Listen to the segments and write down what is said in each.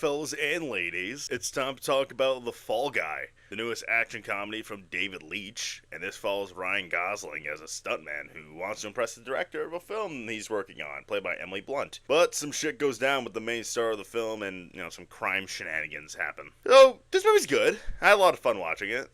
fellas and ladies. It's time to talk about The Fall Guy, the newest action comedy from David Leitch, and this follows Ryan Gosling as a stuntman who wants to impress the director of a film he's working on, played by Emily Blunt. But some shit goes down with the main star of the film, and, some crime shenanigans happen. So, this movie's good. I had a lot of fun watching it.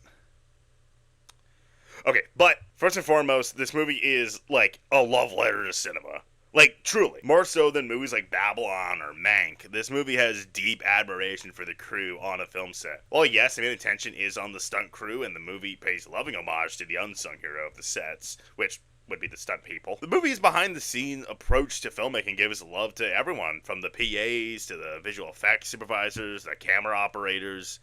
Okay, but first and foremost, this movie is like a love letter to cinema. Like, truly. More so than movies like Babylon or Mank, this movie has deep admiration for the crew on a film set. Well, yes, the main attention is on the stunt crew, and the movie pays loving homage to the unsung hero of the sets, which would be the stunt people. The movie's behind-the-scene approach to filmmaking gives love to everyone, from the PAs to the visual effects supervisors, the camera operators,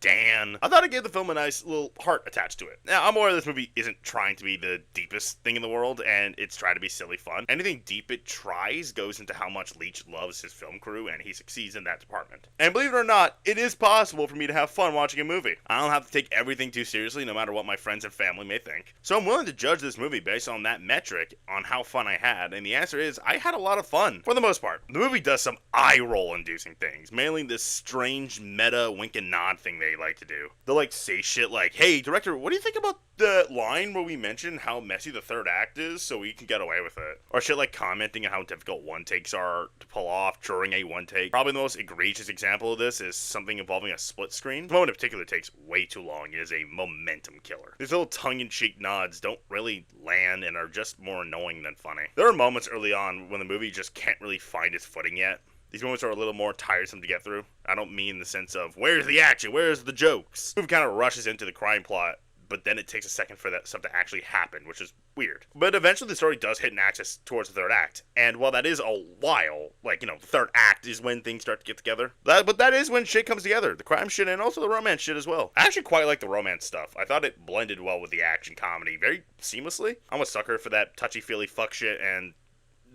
Dan. I thought it gave the film a nice little heart attached to it. Now, I'm aware this movie isn't trying to be the deepest thing in the world, and it's trying to be silly fun. Anything deep it tries goes into how much Leitch loves his film crew, and he succeeds in that department. And believe it or not, it is possible for me to have fun watching a movie. I don't have to take everything too seriously, no matter what my friends and family may think. So I'm willing to judge this movie based on that metric, on how fun I had, and the answer is, I had a lot of fun, for the most part. The movie does some eye-roll inducing things, mainly this strange meta wink and nod thing they like to do. They'll say shit like, hey, director, what do you think about the line where we mention how messy the third act is so we can get away with it? Or shit like commenting on how difficult one takes are to pull off during a one take. Probably the most egregious example of this is something involving a split screen. The moment in particular takes way too long. It is a momentum killer. These little tongue-in-cheek nods don't really land and are just more annoying than funny. There are moments early on when the movie just can't really find its footing yet. These moments are a little more tiresome to get through. I don't mean in the sense of, where's the action, where's the jokes? The movie kind of rushes into the crime plot, but then it takes a second for that stuff to actually happen, which is weird. But eventually the story does hit an axis towards the third act, and while that is a while, the third act is when things start to get together, but that is when shit comes together. The crime shit and also the romance shit as well. I actually quite like the romance stuff. I thought it blended well with the action comedy very seamlessly. I'm a sucker for that touchy-feely fuck shit, and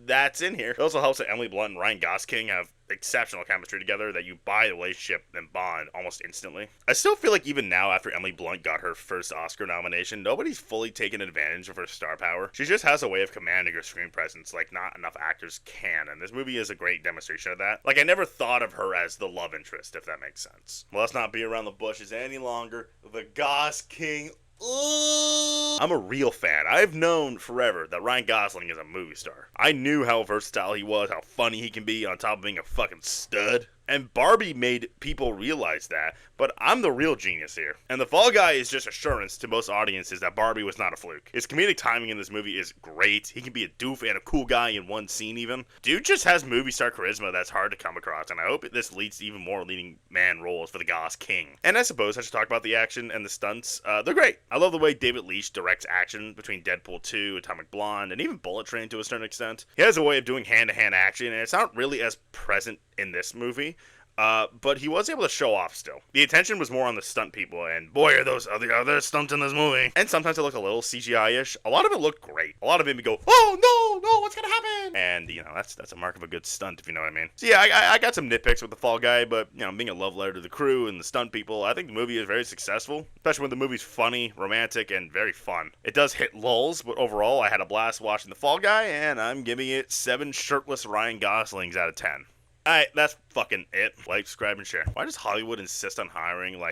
that's in here. It also helps that Emily Blunt and Ryan Gosling have exceptional chemistry together that you buy the relationship and bond almost instantly. I still feel like even now, after Emily Blunt got her first Oscar nomination, nobody's fully taken advantage of her star power. She just has a way of commanding her screen presence like not enough actors can, and this movie is a great demonstration of that. I never thought of her as the love interest, if that makes sense. Well, let's not be around the bushes any longer. The Gos King. I'm a real fan. I've known forever that Ryan Gosling is a movie star. I knew how versatile he was, how funny he can be on top of being a fucking stud. And Barbie made people realize that, but I'm the real genius here. And The Fall Guy is just assurance to most audiences that Barbie was not a fluke. His comedic timing in this movie is great. He can be a doof and a cool guy in one scene even. Dude just has movie star charisma that's hard to come across, and I hope this leads to even more leading man roles for the Gos King. And I suppose I should talk about the action and the stunts. They're great. I love the way David Leitch directs action between Deadpool 2, Atomic Blonde, and even Bullet Train to a certain extent. He has a way of doing hand-to-hand action, and it's not really as present in this movie. But he was able to show off still. The attention was more on the stunt people, and boy are those other stunts in this movie. And sometimes it looked a little CGI-ish. A lot of it looked great. A lot of it would go, oh no, what's gonna happen? And, that's a mark of a good stunt, if you know what I mean. So yeah, I got some nitpicks with The Fall Guy, but, being a love letter to the crew and the stunt people, I think the movie is very successful. Especially when the movie's funny, romantic, and very fun. It does hit lulls, but overall, I had a blast watching The Fall Guy, and I'm giving it 7 shirtless Ryan Goslings out of 10. Alright, that's fucking it. Like, subscribe, and share. Why does Hollywood insist on hiring,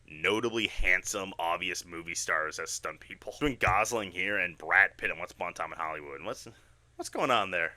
notably handsome, obvious movie stars as stunt people? Between Gosling here and Brad Pitt and Once Upon a Time in Hollywood. What's going on there?